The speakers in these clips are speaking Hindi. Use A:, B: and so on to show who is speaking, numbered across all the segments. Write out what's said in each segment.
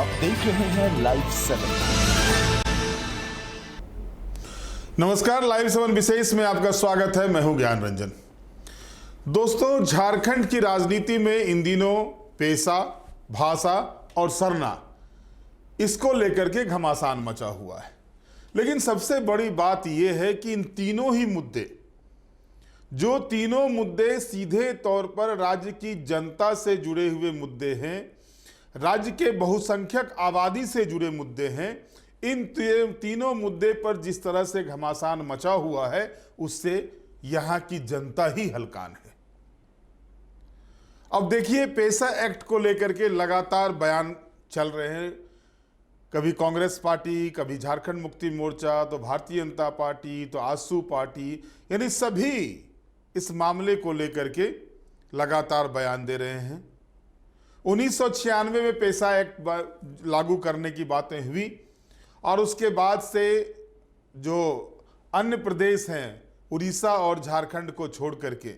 A: आप देख रहे हैं लाइव 7।
B: नमस्कार, लाइव 7 विशेष में आपका स्वागत है। मैं हूं ज्ञान रंजन। दोस्तों, झारखंड की राजनीति में इन दिनों पेशा, भाषा और सरना, इसको लेकर के घमासान मचा हुआ है। लेकिन सबसे बड़ी बात यह है कि इन तीनों ही मुद्दे, जो तीनों मुद्दे सीधे तौर पर राज्य की जनता से जुड़े हुए मुद्दे हैं, राज्य के बहुसंख्यक आबादी से जुड़े मुद्दे हैं, इन तीनों मुद्दे पर जिस तरह से घमासान मचा हुआ है, उससे यहां की जनता ही हलकान है। अब देखिए, पेशा एक्ट को लेकर के लगातार बयान चल रहे हैं। कभी कांग्रेस पार्टी, कभी झारखंड मुक्ति मोर्चा, तो भारतीय जनता पार्टी, तो आजसू पार्टी, यानी सभी इस मामले को लेकर के लगातार बयान दे रहे हैं। 1996 में पेशा एक्ट लागू करने की बातें हुई और उसके बाद से जो अन्य प्रदेश हैं, उड़ीसा और झारखंड को छोड़ करके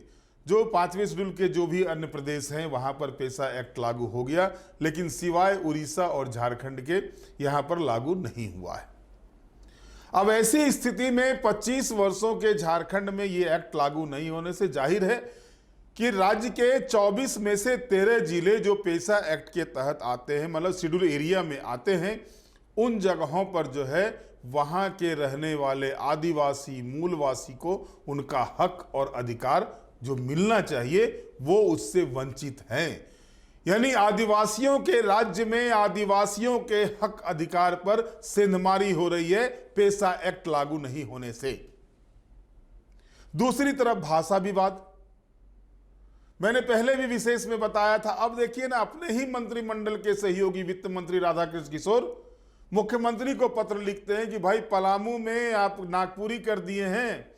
B: जो 5वें शेड्यूल के जो भी अन्य प्रदेश हैं, वहां पर पेशा एक्ट लागू हो गया, लेकिन सिवाय उड़ीसा और झारखंड के यहां पर लागू नहीं हुआ है। अब ऐसी स्थिति में 25 वर्षों के झारखंड में ये एक्ट लागू नहीं होने से जाहिर है कि राज्य के 24 में से 13 जिले जो पेशा एक्ट के तहत आते हैं, मतलब शेड्यूल एरिया में आते हैं, उन जगहों पर जो है वहां के रहने वाले आदिवासी मूलवासी को उनका हक और अधिकार जो मिलना चाहिए वो उससे वंचित हैं। यानी आदिवासियों के राज्य में आदिवासियों के हक अधिकार पर सेंधमारी हो रही है पेशा एक्ट लागू नहीं होने से। दूसरी तरफ भाषा विवाद, मैंने पहले भी विशेष में बताया था। अब देखिए ना, अपने ही मंत्रिमंडल के सहयोगी वित्त मंत्री राधाकृष्ण किशोर मुख्यमंत्री को पत्र लिखते हैं कि भाई, पलामू में आप नागपुरी कर दिए हैं,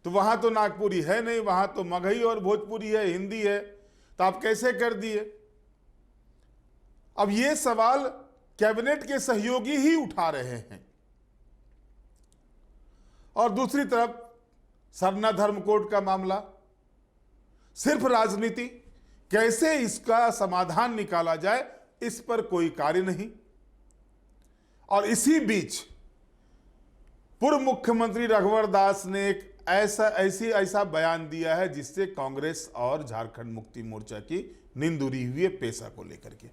B: तो वहां तो नागपुरी है नहीं, वहां तो मगही और भोजपुरी है, हिंदी है, तो आप कैसे कर दिए। अब ये सवाल कैबिनेट के सहयोगी ही उठा रहे हैं। और दूसरी तरफ सरना धर्म कोड का मामला, सिर्फ राजनीति, कैसे इसका समाधान निकाला जाए, इस पर कोई कार्य नहीं। और इसी बीच पूर्व मुख्यमंत्री रघुवर दास ने एक ऐसा बयान दिया है जिससे कांग्रेस और झारखंड मुक्ति मोर्चा की नींद उड़ी हुई है पेशा को लेकर के।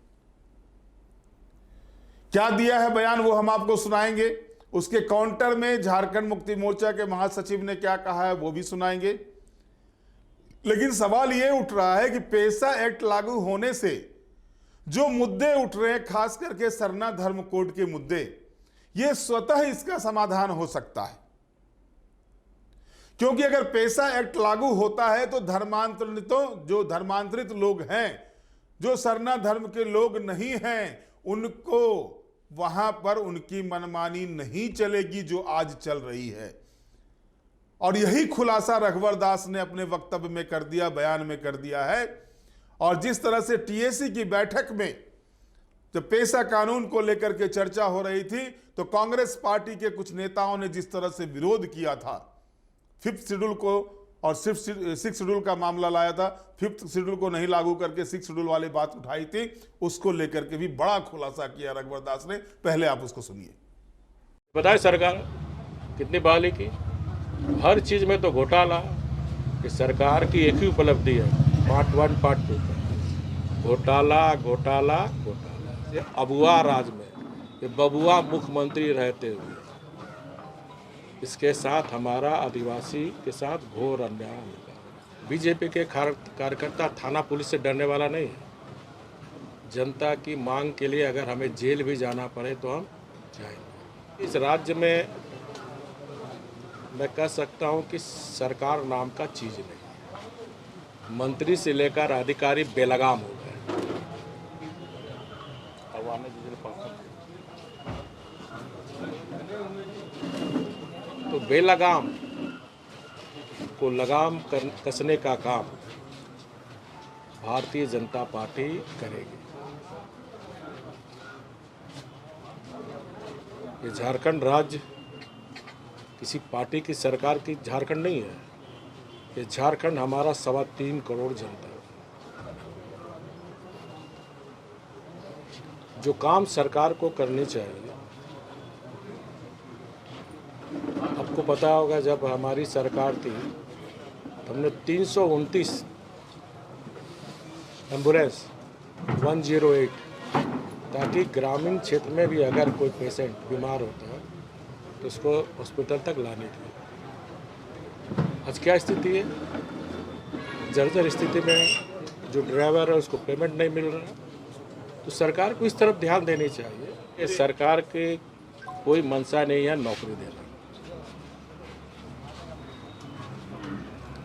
B: क्या दिया है बयान, वो हम आपको सुनाएंगे। उसके काउंटर में झारखंड मुक्ति मोर्चा के महासचिव ने क्या कहा है वो भी सुनाएंगे। लेकिन सवाल यह उठ रहा है कि पेशा एक्ट लागू होने से जो मुद्दे उठ रहे हैं, खास करके सरना धर्म कोड के मुद्दे, ये स्वतः इसका समाधान हो सकता है। क्योंकि अगर पेशा एक्ट लागू होता है तो जो धर्मांतरित लोग हैं, जो सरना धर्म के लोग नहीं हैं, उनको वहां पर उनकी मनमानी नहीं चलेगी जो आज चल रही है। और यही खुलासा रघुवर दास ने अपने वक्तव्य में कर दिया, बयान में कर दिया है। और जिस तरह से टीएसी की बैठक में जब पेशा कानून को लेकर के चर्चा हो रही थी, तो कांग्रेस पार्टी के कुछ नेताओं ने जिस तरह से विरोध किया था 5th शेड्यूल को, और सिर्फ 6th शेड्यूल का मामला लाया था, 5th शेड्यूल को नहीं लागू करके 6th शेड्यूल वाली बात उठाई थी, उसको लेकर के भी बड़ा खुलासा किया रघुवर दास ने। पहले आप उसको सुनिए।
C: बताए सरकार कितनी बहाली की, हर चीज में तो घोटाला। कि सरकार की एक ही उपलब्धि है, पार्ट 1 पार्ट 2 घोटाला घोटाला घोटाला। ये अबुआ राज में ये बबुआ मुख्यमंत्री रहते हुए इसके साथ हमारा आदिवासी के साथ घोर अन्याय होगा। बीजेपी के कार्यकर्ता थाना पुलिस से डरने वाला नहीं है। जनता की मांग के लिए अगर हमें जेल भी जाना पड़े तो हम जाएंगे। इस राज्य में मैं कह सकता हूं कि सरकार नाम का चीज नहीं, मंत्री से लेकर अधिकारी बेलगाम हो गए। तो बेलगाम को लगाम कसने का काम भारतीय जनता पार्टी करेगी। ये झारखंड राज्य किसी पार्टी की सरकार की झारखंड नहीं है, ये झारखंड हमारा 3.25 करोड़ जनता है। जो काम सरकार को करनी चाहिए, आपको पता होगा जब हमारी सरकार थी तो हमने 329 एम्बुलेंस 108, ताकि ग्रामीण क्षेत्र में भी अगर कोई पेशेंट बीमार होता है तो उसको हॉस्पिटल तक लाने की। आज क्या स्थिति है? जर्जर स्थिति में जो ड्राइवर है उसको पेमेंट नहीं मिल रहा है। तो सरकार को इस तरफ ध्यान देनी चाहिए। ये सरकार के कोई मंशा नहीं है नौकरी देना।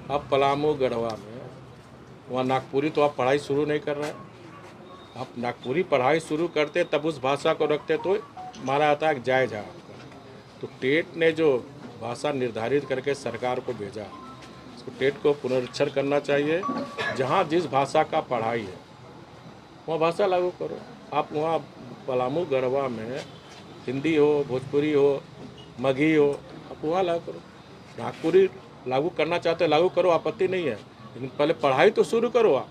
C: अब पलामू गढ़वा में वहाँ नागपुरी तो आप पढ़ाई शुरू नहीं कर रहे हैं। आप नागपुरी पढ़ाई शुरू करते तब उस भाषा को रखते तो माना जाता है जायज़ है आपका। तो टेट ने जो भाषा निर्धारित करके सरकार को भेजा, उसको टेट को पुनरीक्षण करना चाहिए। जहाँ जिस भाषा का पढ़ाई है वहाँ भाषा लागू करो। आप वहाँ पलामू गढ़वा में हिंदी हो, भोजपुरी हो, मगही हो, आप वहाँ लागू करो। नागपुरी लागू करना चाहते लागू करो, आपत्ति नहीं है, लेकिन पहले पढ़ाई तो शुरू करो। आप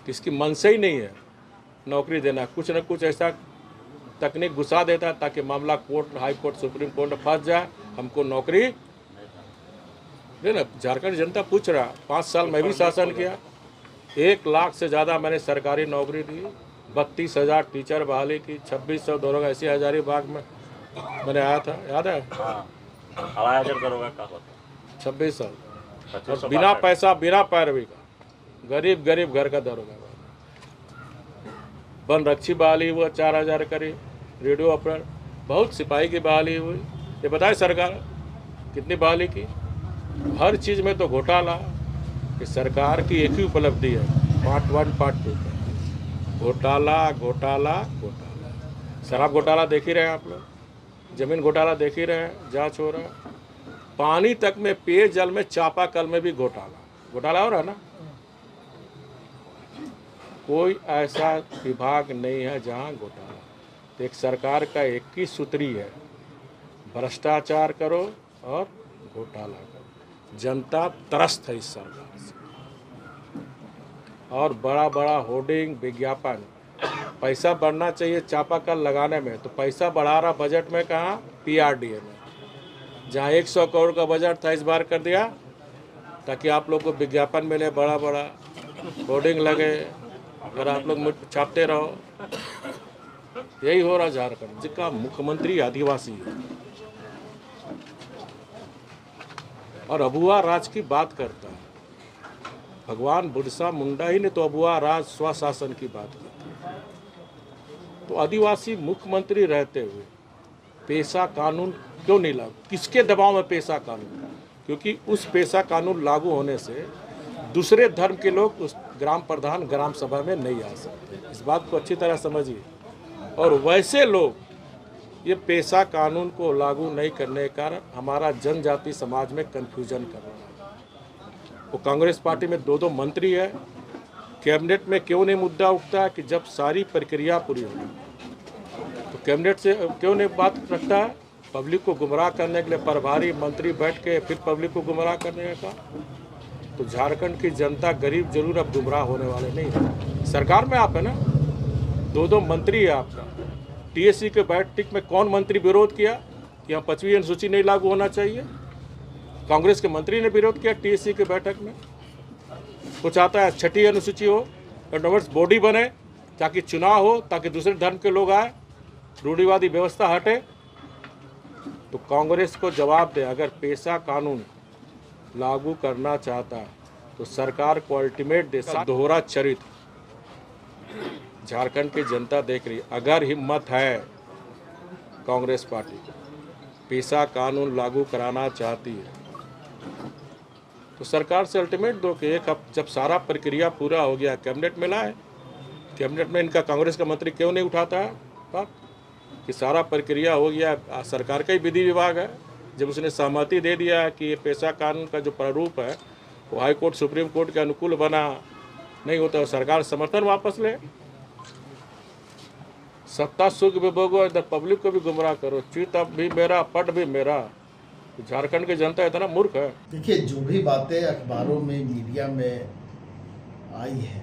C: किसकी मनसा ही नहीं है नौकरी देना, कुछ न कुछ ऐसा तकनीक घुसा देता है ताकि मामला court, high court, supreme court में फंस जाए, हमको नौकरी देना। झारखंड जनता पूछ रहा, 5 साल मैं भी शासन किया, 1 लाख से ज़्यादा मैंने सरकारी नौकरी दी, 32,000 टीचर बहाली की, 2600 दरोगा ऐसी हजारीबाग में मैंने आया था, याद है? 26 साल और बिना पैसा, बिना पैरवी का, गरीब घर का दरोगा। वन रक्षी बहाली हुआ 4000 करीब, रेडियो ऑपरेटर, बहुत सिपाही की बहाली हुई। ये बताए सरकार कितनी बहाली की? हर चीज़ में तो घोटाला। कि सरकार की एक ही उपलब्धि है, पार्ट 1 पार्ट 2 का घोटाला घोटाला घोटाला। शराब घोटाला देख ही रहे हैं आप लोग, जमीन घोटाला देख ही रहे हैं, जांच हो रहा है। पानी तक में, पेयजल में, चापाकल में भी घोटाला हो रहा है ना। कोई ऐसा विभाग नहीं है जहां घोटाला। तो एक सरकार का एक ही सूत्री है, भ्रष्टाचार करो और घोटाला करो। जनता त्रस्त है इस सरकार से। और बड़ा बड़ा होर्डिंग, विज्ञापन, पैसा बढ़ना चाहिए चापाकल लगाने में, तो पैसा बढ़ा रहा बजट में कहाँ? PRDA में, जहाँ 100 करोड़ का बजट था इस बार कर दिया ताकि आप लोग को विज्ञापन मिले, बड़ा बड़ा होर्डिंग लगे, अगर आप लोग छापते रहो। यही हो रहा झारखंड, जिसका मुख्यमंत्री आदिवासी है और अबुआ राज की बात करता है। भगवान बिरसा मुंडा ही ने तो अबुआ राज, स्वशासन की बात की। तो आदिवासी मुख्यमंत्री रहते हुए पेशा कानून क्यों नहीं लागू? किसके दबाव में पेशा कानून? क्योंकि उस पेशा कानून लागू होने से दूसरे धर्म के लोग उस ग्राम प्रधान, ग्राम सभा में नहीं आ सकते। इस बात को अच्छी तरह समझिए। और वैसे लोग ये पेशा कानून को लागू नहीं करने के कारण हमारा जनजाति समाज में कन्फ्यूजन कर रहा है। वो कांग्रेस पार्टी में 2 मंत्री है, कैबिनेट में क्यों नहीं मुद्दा उठता है कि जब सारी प्रक्रिया पूरी होगी तो कैबिनेट से क्यों नहीं बात रखता है? पब्लिक को गुमराह करने के लिए प्रभारी मंत्री बैठ के फिर पब्लिक को गुमराह करने का। तो झारखंड की जनता, गरीब जरूर अब गुमराह होने वाले नहीं है। सरकार में आप है ना, 2 मंत्री है आपका। TSC के बैठक में कौन मंत्री विरोध किया कि यहाँ 5वीं अनुसूची नहीं लागू होना चाहिए? कांग्रेस के मंत्री ने विरोध किया TSC के बैठक में। वो चाहता है 6ठी अनुसूची हो, ऑटोनोमस बॉडी बने ताकि चुनाव हो, ताकि दूसरे धर्म के लोग आए, रूढ़िवादी व्यवस्था हटे। तो कांग्रेस को जवाब दे, अगर पेशा कानून लागू करना चाहता तो सरकार को अल्टीमेट दे। दोहरा चरित्र झारखंड की जनता देख रही है। अगर हिम्मत है कांग्रेस पार्टी को, पेशा कानून लागू कराना चाहती है तो सरकार से अल्टीमेट दो कि एक जब सारा प्रक्रिया पूरा हो गया कैबिनेट में लाए। कैबिनेट में इनका कांग्रेस का मंत्री क्यों नहीं उठाता है बात कि सारा प्रक्रिया हो गया, सरकार का ही विधि विभाग है। जब उसने सहमति दे दिया है कि ये पेशा कानून का जो प्रारूप है वो हाई कोर्ट, सुप्रीम कोर्ट के अनुकूल बना नहीं होता है, सरकार समर्थन वापस ले। सत्ता सुख विभोगो, इधर पब्लिक को भी गुमराह करो, चित अब भी मेरा, पट भी मेरा। झारखंड की जनता इतना मूर्ख है।
A: देखिए, जो भी बातें अखबारों में, मीडिया में आई है,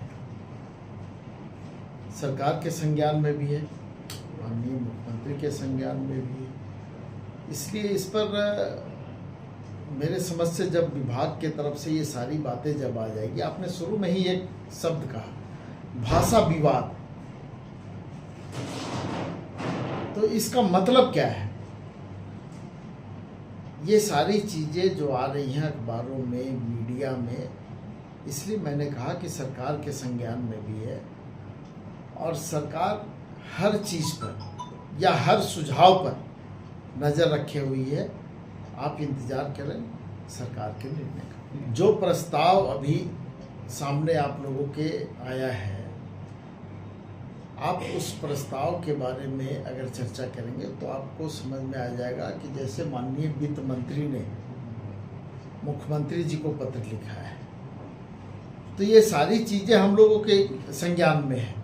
D: सरकार के संज्ञान में भी है, माननीय मुख्यमंत्री के संज्ञान में भी है। इसलिए इस पर मेरे समझ से जब विभाग के तरफ से ये सारी बातें जब आ जाएगी, आपने शुरू में ही एक शब्द कहा, भाषा विवाद, तो इसका मतलब क्या है? ये सारी चीज़ें जो आ रही हैं अखबारों में, मीडिया में, इसलिए मैंने कहा कि सरकार के संज्ञान में भी है और सरकार हर चीज़ पर या हर सुझाव पर नज़र रखे हुई है। आप इंतज़ार करें सरकार के निर्णय का। जो प्रस्ताव अभी सामने आप लोगों के आया है, आप उस प्रस्ताव के बारे में अगर चर्चा करेंगे तो आपको समझ में आ जाएगा कि जैसे माननीय वित्त मंत्री ने मुख्यमंत्री जी को पत्र लिखा है, तो ये सारी चीज़ें हम लोगों के संज्ञान में है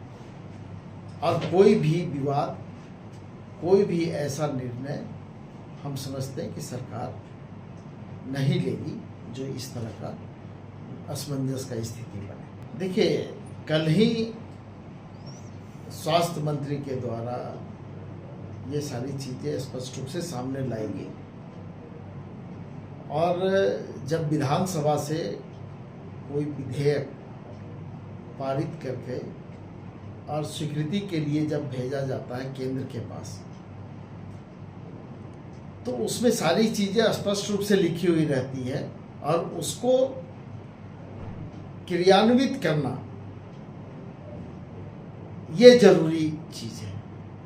D: और कोई भी विवाद, कोई भी ऐसा निर्णय हम समझते हैं कि सरकार नहीं लेगी जो इस तरह का असमंजस का स्थिति बने। देखिए, कल ही स्वास्थ्य मंत्री के द्वारा ये सारी चीज़ें स्पष्ट रूप से सामने लाई गई और जब विधानसभा से कोई विधेयक पारित करके और स्वीकृति के लिए जब भेजा जाता है केंद्र के पास, तो उसमें सारी चीज़ें स्पष्ट रूप से लिखी हुई रहती है और उसको क्रियान्वित करना ये जरूरी चीज़ है।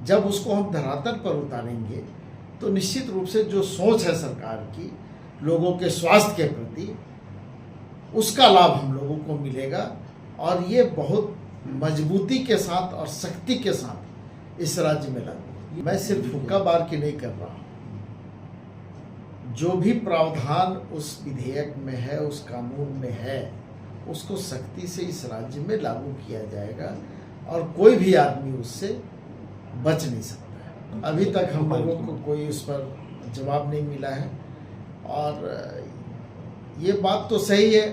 D: जब उसको हम धरातल पर उतारेंगे तो निश्चित रूप से जो सोच है सरकार की लोगों के स्वास्थ्य के प्रति, उसका लाभ हम लोगों को मिलेगा और ये बहुत मजबूती के साथ और शक्ति के साथ इस राज्य में लागू। मैं सिर्फ हुक्का बार की नहीं कर रहा हूँ, जो भी प्रावधान उस विधेयक में है, उस कानून में है, उसको सख्ती से इस राज्य में लागू किया जाएगा और कोई भी आदमी उससे बच नहीं सकता है। अभी तक हम लोगों को कोई उस पर जवाब नहीं मिला है और ये बात तो सही है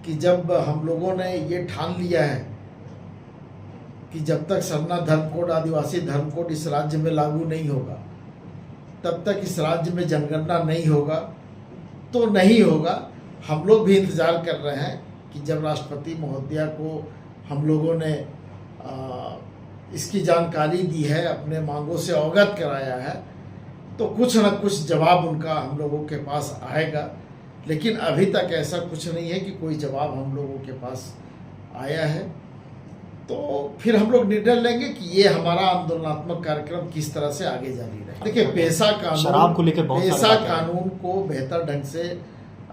D: कि जब हम लोगों ने ये ठान लिया है कि जब तक सरना धर्म कोड, आदिवासी धर्म कोड इस राज्य में लागू नहीं होगा, तब तक इस राज्य में जनगणना नहीं होगा, तो नहीं होगा। हम लोग भी इंतज़ार कर रहे हैं कि जब राष्ट्रपति महोदया को हम लोगों ने इसकी जानकारी दी है, अपने मांगों से अवगत कराया है, तो कुछ न कुछ जवाब उनका हम लोगों के पास आएगा। लेकिन अभी तक ऐसा कुछ नहीं है कि कोई जवाब हम लोगों के पास आया है। तो फिर हम लोग निर्णय लेंगे कि ये हमारा आंदोलनात्मक कार्यक्रम किस तरह से आगे जारी रहे। देखिए, पेशा
A: शराब को लेकर
D: पेशा कानून को बेहतर ढंग से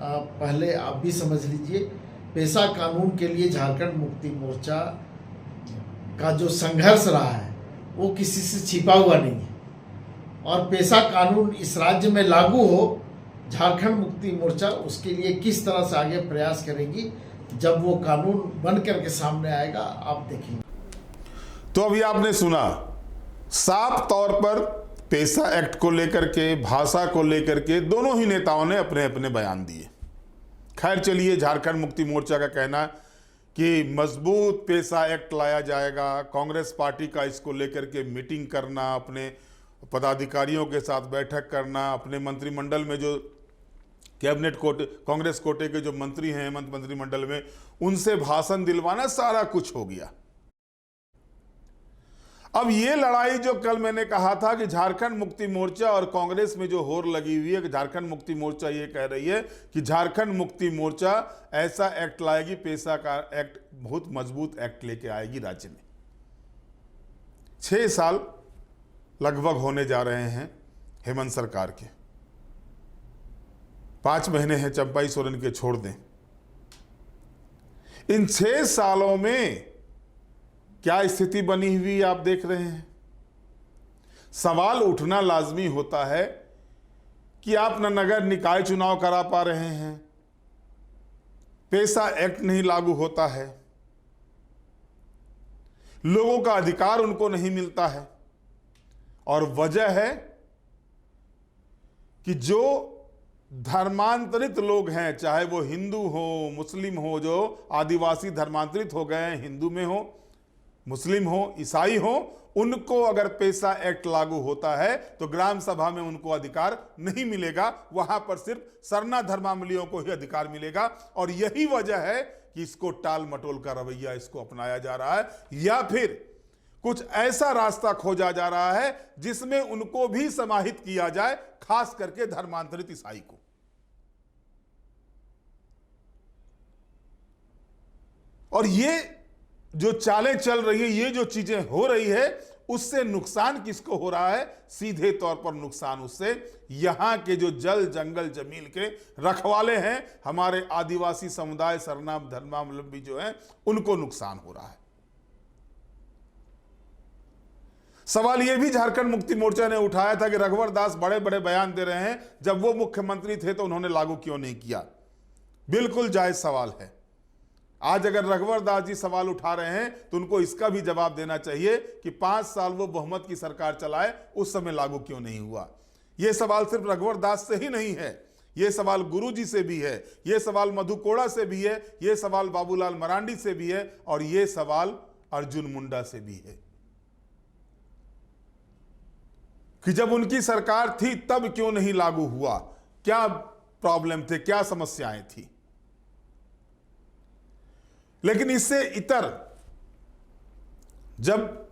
D: पहले आप भी समझ लीजिए, पेशा कानून के लिए झारखंड मुक्ति मोर्चा का जो संघर्ष रहा है वो किसी से छिपा हुआ नहीं है और पेशा कानून इस राज्य में लागू हो, झारखंड मुक्ति मोर्चा उसके लिए किस तरह से आगे प्रयास करेगी। जब वो कानून बन करके सामने आएगा आप देखेंगे।
B: तो अभी आपने सुना, साफ तौर पर पेशा एक्ट को लेकर के, भाषा को लेकर के दोनों ही नेताओं ने अपने अपने बयान दिए। खैर चलिए, झारखंड मुक्ति मोर्चा का कहना कि मजबूत पेशा एक्ट लाया जाएगा, कांग्रेस पार्टी का इसको लेकर के मीटिंग करना, अपने पदाधिकारियों के साथ बैठक करना, अपने मंत्रिमंडल में जो कैबिनेट कोटे, कांग्रेस कोटे के जो मंत्री हैं मंत्रिमंडल में, उनसे भाषण दिलवाना, सारा कुछ हो गया। अब ये लड़ाई जो कल मैंने कहा था कि झारखंड मुक्ति मोर्चा और कांग्रेस में जो होर लगी हुई है कि झारखंड मुक्ति मोर्चा ये कह रही है कि झारखंड मुक्ति मोर्चा ऐसा एक्ट लाएगी, पेशा का एक्ट, बहुत मजबूत एक्ट लेके आएगी राज्य में। 6 साल लगभग होने जा रहे हैं हेमंत सरकार के, 5 महीने हैं चंपाई सोरेन के, छोड़ दें। इन 6 सालों में क्या स्थिति बनी हुई आप देख रहे हैं। सवाल उठना लाजमी होता है कि आप न नगर निकाय चुनाव करा पा रहे हैं, पेशा एक्ट नहीं लागू होता है, लोगों का अधिकार उनको नहीं मिलता है और वजह है कि जो धर्मांतरित लोग हैं, चाहे वो हिंदू हो, मुस्लिम हो, जो आदिवासी धर्मांतरित हो गए हैं, हिंदू में हो, मुस्लिम हो, ईसाई हो, उनको अगर पेशा एक्ट लागू होता है तो ग्राम सभा में उनको अधिकार नहीं मिलेगा। वहां पर सिर्फ सरना धर्मावलंबियों को ही अधिकार मिलेगा। और यही वजह है कि इसको टाल मटोल का रवैया इसको अपनाया जा रहा है, या फिर कुछ ऐसा रास्ता खोजा जा रहा है जिसमें उनको भी समाहित किया जाए, खास करके धर्मांतरित ईसाई को। और ये जो चालें चल रही है, ये जो चीजें हो रही है, उससे नुकसान किसको हो रहा है? सीधे तौर पर नुकसान उससे यहां के जो जल जंगल जमीन के रखवाले हैं, हमारे आदिवासी समुदाय, सरना धर्मावलंबी जो हैं, उनको नुकसान हो रहा है। सवाल यह भी झारखंड मुक्ति मोर्चा ने उठाया था कि रघुवर दास बड़े बड़े बयान दे रहे हैं, जब वो मुख्यमंत्री थे तो उन्होंने लागू क्यों नहीं किया? बिल्कुल जायज सवाल है। आज अगर रघुवर दास जी सवाल उठा रहे हैं तो उनको इसका भी जवाब देना चाहिए कि 5 साल वो बहुमत की सरकार चलाए, उस समय लागू क्यों नहीं हुआ? यह सवाल सिर्फ रघुवर दास से ही नहीं है, यह सवाल गुरुजी से भी है, यह सवाल मधु कोड़ा से भी है, यह सवाल बाबूलाल मरांडी से भी है, और यह सवाल अर्जुन मुंडा से भी है कि जब उनकी सरकार थी तब क्यों नहीं लागू हुआ? क्या प्रॉब्लम थे, क्या समस्याएं थी? लेकिन इससे इतर जब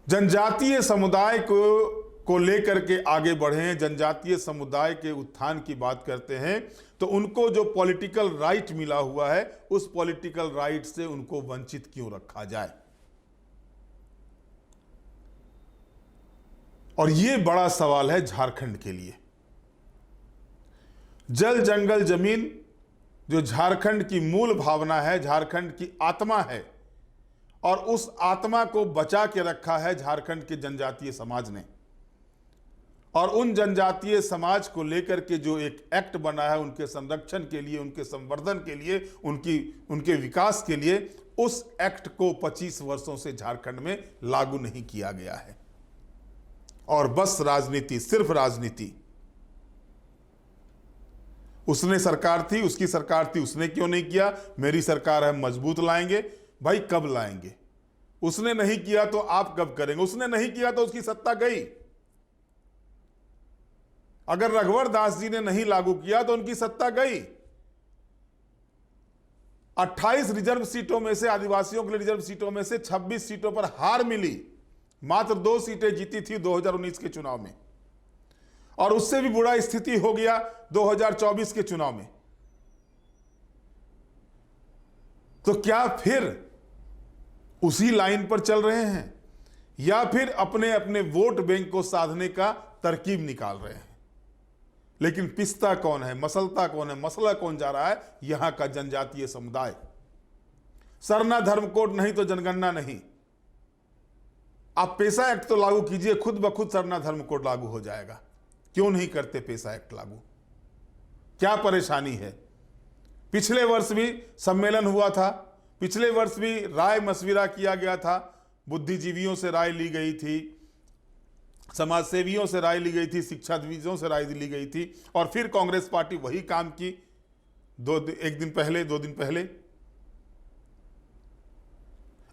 B: जनजातीय समुदाय को लेकर के आगे बढ़े हैं, जनजातीय समुदाय के उत्थान की बात करते हैं, तो उनको जो पॉलिटिकल राइट मिला हुआ है, उस पॉलिटिकल राइट से उनको वंचित क्यों रखा जाए? और यह बड़ा सवाल है झारखंड के लिए। जल जंगल जमीन जो झारखंड की मूल भावना है, झारखंड की आत्मा है, और उस आत्मा को बचा के रखा है झारखंड के जनजातीय समाज ने। और उन जनजातीय समाज को लेकर के जो एक एक्ट बना है उनके संरक्षण के लिए, उनके संवर्धन के लिए, उनके विकास के लिए, उस एक्ट को 25 वर्षों से झारखंड में लागू नहीं किया गया है। और बस राजनीति, सिर्फ राजनीति। उसने सरकार थी, उसकी सरकार थी, उसने क्यों नहीं किया? मेरी सरकार है, मजबूत लाएंगे। भाई कब लाएंगे? उसने नहीं किया तो आप कब करेंगे? उसने नहीं किया तो उसकी सत्ता गई। अगर रघुवर दास जी ने नहीं लागू किया तो उनकी सत्ता गई। 28 रिजर्व सीटों में से, आदिवासियों के लिए रिजर्व सीटों में से 26 सीटों पर हार मिली। मात्र 2 सीटें जीती थी 2019 के चुनाव में, और उससे भी बुरा स्थिति हो गया 2024 के चुनाव में। तो क्या फिर उसी लाइन पर चल रहे हैं, या फिर अपने अपने वोट बैंक को साधने का तरकीब निकाल रहे हैं? लेकिन पिसता कौन है, मसलता कौन है, मसला कौन जा रहा है? यहां का जनजातीय समुदाय। सरना धर्म कोड नहीं तो जनगणना नहीं। आप पेशा एक्ट तो लागू कीजिए, खुद ब खुद सरना धर्म कोड लागू हो जाएगा। क्यों नहीं करते पेशा एक्ट लागू? क्या परेशानी है? पिछले वर्ष भी सम्मेलन हुआ था, पिछले वर्ष भी राय मशविरा किया गया था, बुद्धिजीवियों से राय ली गई थी, समाज सेवियों से राय ली गई थी, शिक्षाविदों से राय ली गई थी, और फिर कांग्रेस पार्टी वही काम की 2 दिन पहले।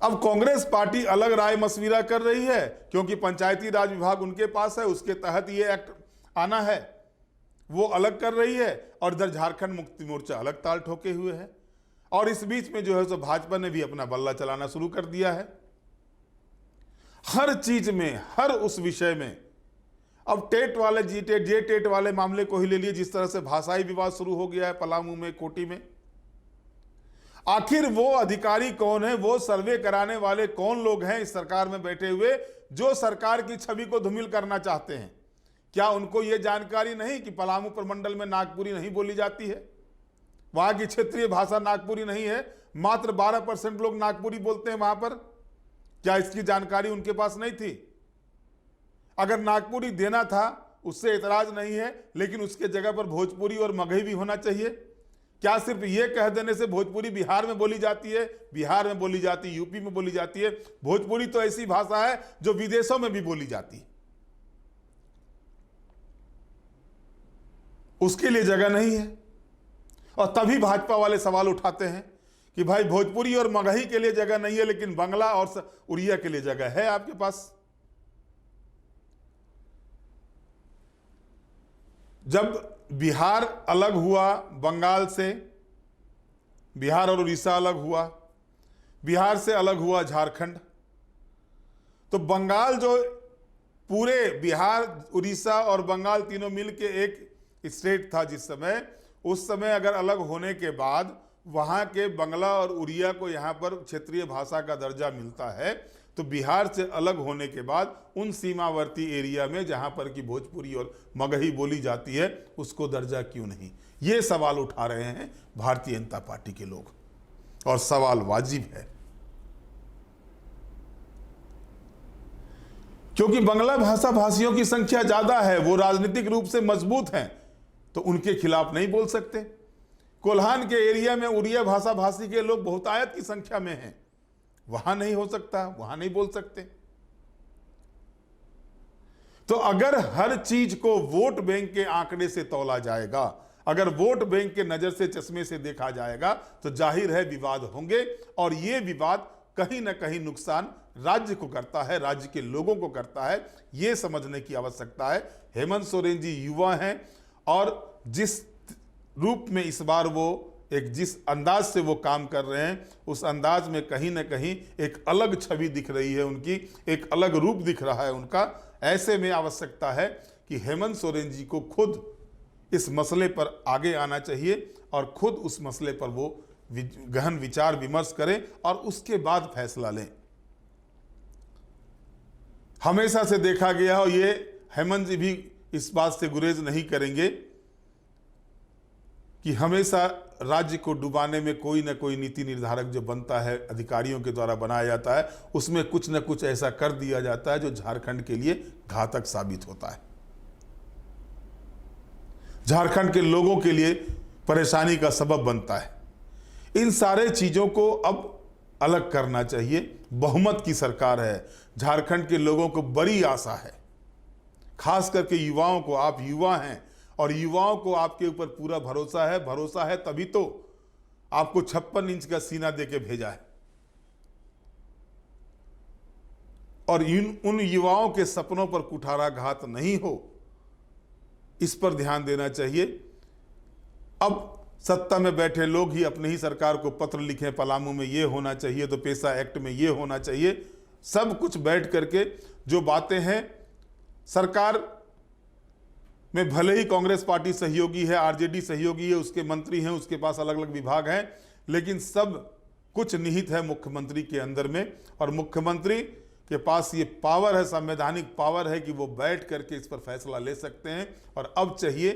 B: अब कांग्रेस पार्टी अलग राय मशविरा कर रही है, क्योंकि पंचायती राज विभाग उनके पास है, उसके तहत ये एक्ट आना है, वो अलग कर रही है, और इधर झारखंड मुक्ति मोर्चा अलग ताल ठोके हुए है। और इस बीच में जो है सो भाजपा ने भी अपना बल्ला चलाना शुरू कर दिया है। हर चीज में, हर उस विषय में। अब टेट वाले, जे टेट वाले मामले को ही ले लिए, जिस तरह से भाषाई विवाद शुरू हो गया है पलामू में, कोटी में। आखिर वो अधिकारी कौन है, वो सर्वे कराने वाले कौन लोग हैं इस सरकार में बैठे हुए, जो सरकार की छवि को धूमिल करना चाहते हैं? क्या उनको ये जानकारी नहीं कि पलामू प्रमंडल में नागपुरी नहीं बोली जाती है? वहां की क्षेत्रीय भाषा नागपुरी नहीं है, मात्र 12% लोग नागपुरी बोलते हैं वहां पर। क्या इसकी जानकारी उनके पास नहीं थी? अगर नागपुरी देना था, उससे एतराज नहीं है, लेकिन उसके जगह पर भोजपुरी और मगही भी होना चाहिए। क्या सिर्फ ये कह देने से भोजपुरी बिहार में बोली जाती है, बिहार में बोली जाती है, यूपी में बोली जाती है? भोजपुरी तो ऐसी भाषा है जो विदेशों में भी बोली जाती है। उसके लिए जगह नहीं है। और तभी भाजपा वाले सवाल उठाते हैं कि भाई भोजपुरी और मगही के लिए जगह नहीं है, लेकिन बंगला और उड़िया के लिए जगह है आपके पास। जब बिहार अलग हुआ बंगाल से, बिहार और उड़ीसा अलग हुआ, बिहार से अलग हुआ झारखंड, तो बंगाल जो पूरे बिहार, उड़ीसा और बंगाल तीनों मिलके एक स्टेट था जिस समय, उस समय अगर अलग होने के बाद वहाँ के बंगला और उड़िया को यहाँ पर क्षेत्रीय भाषा का दर्जा मिलता है, तो बिहार से अलग होने के बाद उन सीमावर्ती एरिया में जहाँ पर कि भोजपुरी और मगही बोली जाती है उसको दर्जा क्यों नहीं? ये सवाल उठा रहे हैं भारतीय जनता पार्टी के लोग, और सवाल वाजिब है, क्योंकि बांग्ला भाषा भाषियों की संख्या ज्यादा है, वो राजनीतिक रूप से मजबूत हैं, तो उनके खिलाफ नहीं बोल सकते। कोल्हान के एरिया में उड़िया भाषा भाषी के लोग बहुतायत की संख्या में हैं, वहां नहीं हो सकता, वहां नहीं बोल सकते। तो अगर हर चीज को वोट बैंक के आंकड़े से तौला जाएगा, अगर वोट बैंक के नजर से, चश्मे से देखा जाएगा, तो जाहिर है विवाद होंगे, और ये विवाद कहीं ना कहीं नुकसान राज्य को करता है, राज्य के लोगों को करता है। ये समझने की आवश्यकता है। हेमंत सोरेन जी युवा हैं, और जिस रूप में इस बार वो जिस अंदाज से वो काम कर रहे हैं, उस अंदाज में कहीं ना कहीं एक अलग छवि दिख रही है उनकी, एक अलग रूप दिख रहा है उनका। ऐसे में आवश्यकता है कि हेमंत सोरेन जी को खुद इस मसले पर आगे आना चाहिए, और खुद उस मसले पर वो गहन विचार विमर्श करें और उसके बाद फैसला लें। हमेशा से देखा गया, और ये हेमंत जी भी इस बात से गुरेज नहीं करेंगे, कि हमेशा राज्य को डुबाने में कोई ना कोई नीति निर्धारक जो बनता है, अधिकारियों के द्वारा बनाया जाता है, उसमें कुछ ना कुछ ऐसा कर दिया जाता है जो झारखंड के लिए घातक साबित होता है, झारखंड के लोगों के लिए परेशानी का सबब बनता है। इन सारे चीजों को अब अलग करना चाहिए। बहुमत की सरकार है, झारखंड के लोगों को बड़ी आशा है, खास करके युवाओं को। आप युवा हैं और युवाओं को आपके ऊपर पूरा भरोसा है तभी तो आपको 56 इंच का सीना देके भेजा है, और उन युवाओं के सपनों पर कुठाराघात नहीं हो, इस पर ध्यान देना चाहिए। अब सत्ता में बैठे लोग ही अपनी ही सरकार को पत्र लिखें, पलामू में ये होना चाहिए, तो पेशा एक्ट में ये होना चाहिए, सब कुछ बैठ करके जो बातें हैं, सरकार में भले ही कांग्रेस पार्टी सहयोगी है, आरजेडी सहयोगी है, उसके मंत्री हैं, उसके पास अलग अलग विभाग हैं, लेकिन सब कुछ निहित है मुख्यमंत्री के अंदर में, और मुख्यमंत्री के पास ये पावर है, संवैधानिक पावर है कि वो बैठ करके इस पर फैसला ले सकते हैं। और अब चाहिए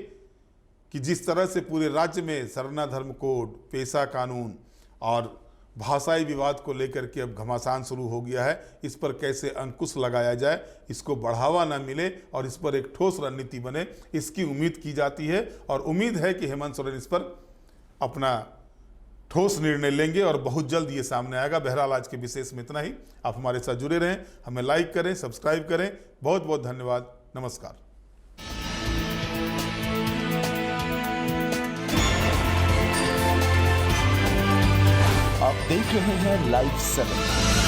B: कि जिस तरह से पूरे राज्य में सरना धर्म कोड, पेशा कानून और भाषाई विवाद को लेकर के अब घमासान शुरू हो गया है, इस पर कैसे अंकुश लगाया जाए, इसको बढ़ावा ना मिले और इस पर एक ठोस रणनीति बने, इसकी उम्मीद की जाती है। और उम्मीद है कि हेमंत सोरेन इस पर अपना ठोस निर्णय लेंगे और बहुत जल्द ये सामने आएगा। बहरहाल आज के विशेष में इतना ही। आप हमारे साथ जुड़े रहें, हमें लाइक करें, सब्सक्राइब करें। बहुत बहुत धन्यवाद। नमस्कार।
A: आप देख रहे हैं लाइव 7।